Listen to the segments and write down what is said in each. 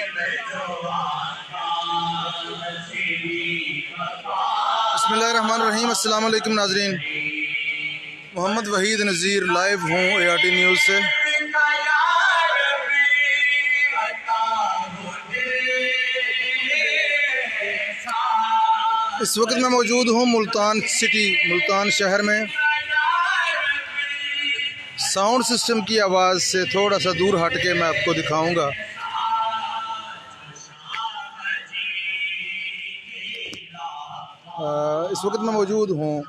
बिस्मिल्लाहिर्रहमानिर्रहीम। अस्सलाम वालेकुम नाज़रीन, मोहम्मद वहीद नज़ीर लाइव हूँ ART न्यूज़ से। इस वक्त मैं मौजूद हूँ मुल्तान सिटी, मुल्तान शहर में। साउंड सिस्टम की आवाज़ से थोड़ा सा दूर हट के मैं आपको दिखाऊंगा। इस वक्त मैं मौजूद हूँ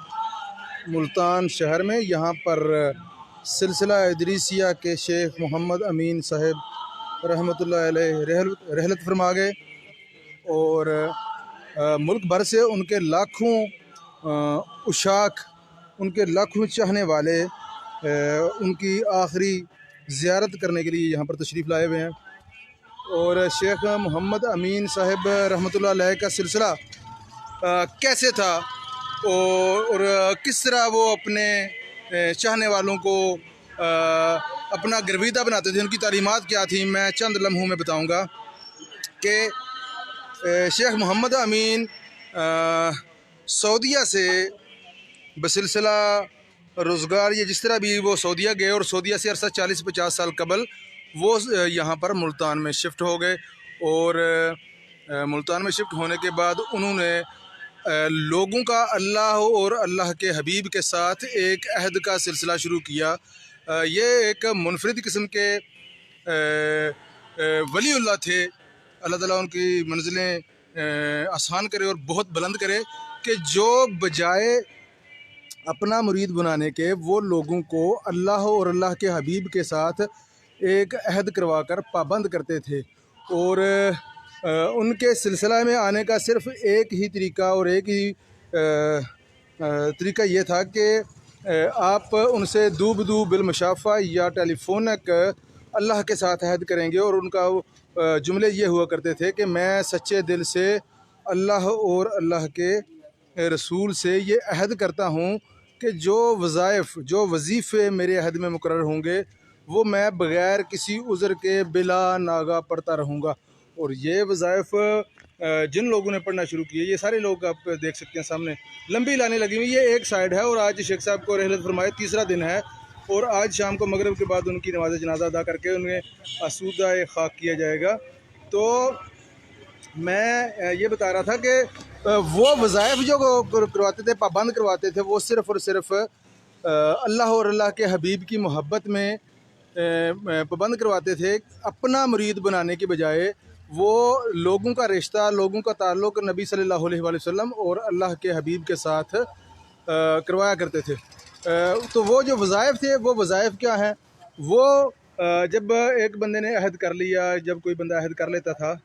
मुल्तान शहर में। यहाँ पर सिलसिला इदरीसिया के शेख मोहम्मद अमीन साहब रहमतुल्लाह अलैह रहलत फरमा गए और मुल्क भर से उनके लाखों उशाक, उनके लाखों चाहने वाले उनकी आखिरी ज़ियारत करने के लिए यहाँ पर तशरीफ़ लाए हुए हैं। और शेख मोहम्मद अमीन साहब रहमतुल्लाह अलैह का सिलसिला कैसे था और किस तरह वो अपने चाहने वालों को अपना गर्विदा बनाते थे, उनकी तालीमात क्या थी, मैं चंद लम्हों में बताऊंगा कि शेख मोहम्मद अमीन सऊदीया से बसिलसिला रोज़गार, ये जिस तरह भी वो सऊदीया गए और सऊदीया से अरसा 40-50 साल कबल वो यहाँ पर मुल्तान में शिफ्ट हो गए। और मुल्तान में शिफ्ट होने के बाद उन्होंने लोगों का अल्लाह और अल्लाह के हबीब के साथ एक अहद का सिलसिला शुरू किया। ये एक मुनफरिद किस्म के वलीउल्लाह थे। अल्लाह ताला उनकी मंजिलें आसान करे और बहुत बुलंद करे कि जो बजाय अपना मुरीद बनाने के वो लोगों को अल्लाह और अल्लाह के हबीब के साथ एक अहद करवा कर पाबंद करते थे। और उनके सिलसिला में आने का सिर्फ़ एक ही तरीका और एक ही तरीका ये था कि आप उनसे दूबदू बिलमुशाफ़ा या टेलीफोनक अल्लाह के साथ अहद करेंगे। और उनका जुमले ये हुआ करते थे कि मैं सच्चे दिल से अल्लाह और अल्लाह के रसूल से ये अहद करता हूँ कि जो वज़ाइफ़, जो वजीफ़े मेरे अहद में मुकर्रर होंगे वो मैं बग़ैर किसी उज़र के बिला नागा पढ़ता रहूँगा। और ये वज़ाइफ़ जिन लोगों ने पढ़ना शुरू किए, ये सारे लोग आप देख सकते हैं सामने लंबी लाने लगी हुई। ये एक साइड है और आज शेख साहब को रहलत फरमाए तीसरा दिन है और आज शाम को मगरिब के बाद उनकी नमाज जनाजा अदा करके उन्हें आसूदा खाक किया जाएगा। तो मैं ये बता रहा था कि वो वज़ाइफ़ जो करवाते थे, पाबंद करवाते थे, वो सिर्फ़ और सिर्फ अल्लाह और अल्लाह के हबीब की मोहब्बत में पाबंद करवाते थे। अपना मुरीद बनाने के बजाय वो लोगों का रिश्ता, लोगों का ताल्लुक़ नबी सल्लल्लाहु अलैहि वसल्लम और अल्लाह के हबीब के साथ करवाया करते थे। तो वो जो वज़ाइफ़ थे, वो वज़ाइफ़ क्या हैं? वो जब एक बंदे ने अहद कर लिया, जब कोई बंदा अहद कर लेता था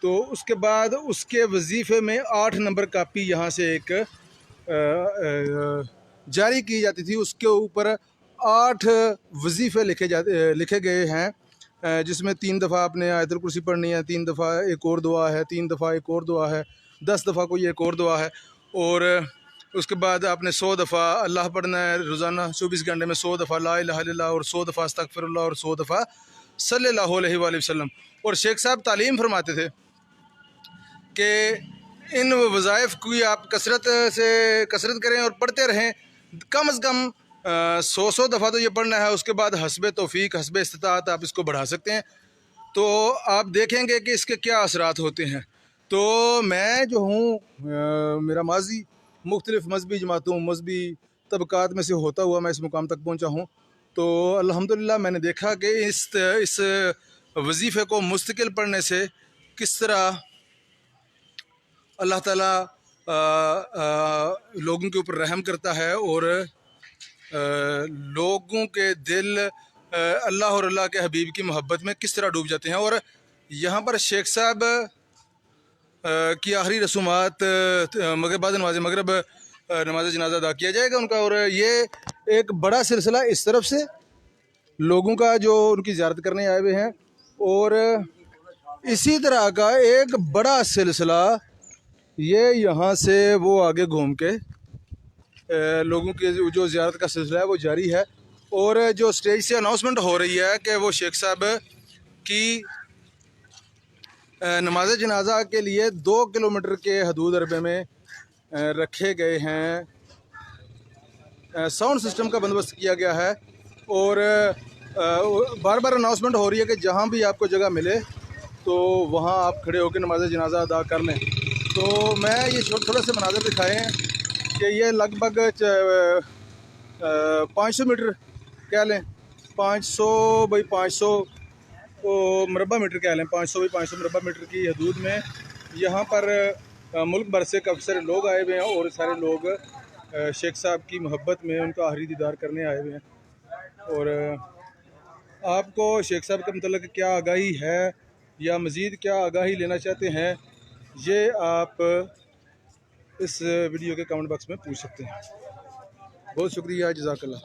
तो उसके बाद उसके वजीफ़े में 8 नंबर कापी यहाँ से एक जारी की जाती थी। उसके ऊपर 8 वजीफ़े लिखे गए हैं, जिसमें 3 दफ़ा आपने आयतुल कुर्सी पढ़नी है, 3 दफ़ा एक और दुआ है, 3 दफ़ा एक और दुआ है, 10 दफ़ा कोई एक और दुआ है। और उसके बाद आपने 100 दफ़ा अल्लाह पढ़ना है रोज़ाना 24 घंटे में, 100 दफ़ा ला इलाहा इल्लल्लाह और 100 दफ़ा अस्तगफिरुल्लाह और 100 दफ़ा सल्लल्लाहु अलैहि वसल्लम। और शेख साहब तालीम फरमाते थे कि इन वज़ाइफ़ की आप कसरत करें और पढ़ते रहें। कम अज़ कम 100 दफ़ा तो ये पढ़ना है। उसके बाद हस्बे तौफ़ीक, हस्बे इस्तिताअत आप इसको बढ़ा सकते हैं। तो आप देखेंगे कि इसके क्या असरात होते हैं। तो मैं जो हूँ, मेरा माजी मुख्तलिफ़ मजहबी जमातों, मजहबी तबक़ात में से होता हुआ मैं इस मुकाम तक पहुँचा हूँ। तो अल्हम्दुलिल्लाह मैंने देखा कि इस वजीफ़े को मुस्तकिल पढ़ने से किस तरह अल्लाह ताला लोगों के ऊपर रहम करता है और लोगों के दिल अल्लाह और अल्लाह के हबीब की मोहब्बत में किस तरह डूब जाते हैं। और यहाँ पर शेख साहब की आखिरी रसूमात बाद मगरब नमाज जनाजा अदा किया जाएगा उनका। और ये एक बड़ा सिलसिला इस तरफ से लोगों का जो उनकी ज़ियारत करने आए हुए हैं, और इसी तरह का एक बड़ा सिलसिला ये यहाँ से वो आगे घूम के लोगों की जो ज़ियारत का सिलसिला है वो जारी है। और जो स्टेज से अनाउंसमेंट हो रही है कि वो शेख साहब की नमाज जनाजा के लिए 2 किलोमीटर के हदूद अरबे में रखे गए हैं। साउंड सिस्टम का बंदोबस्त किया गया है और बार बार अनाउंसमेंट हो रही है कि जहाँ भी आपको जगह मिले तो वहाँ आप खड़े होकर नमाज जनाजा अदा कर लें। तो मैं ये थोड़ा से मनाज़र दिखाए हैं कि ये लगभग 500 मीटर कह लें, 500 बाई 500 मुरबा मीटर कह लें, 500 बाई 500 मुरबा मीटर की हदूद में यहाँ पर मुल्क भर से काफ़ी सारे लोग आए हुए हैं और सारे लोग शेख साहब की मोहब्बत में उनका आखिरी दीदार करने आए हुए हैं। और आपको शेख साहब के मतलब क्या आगाही है या मज़ीद क्या आगाही लेना चाहते हैं, ये आप इस वीडियो के कमेंट बॉक्स में पूछ सकते हैं। बहुत शुक्रिया, जज़ाकल्लाह।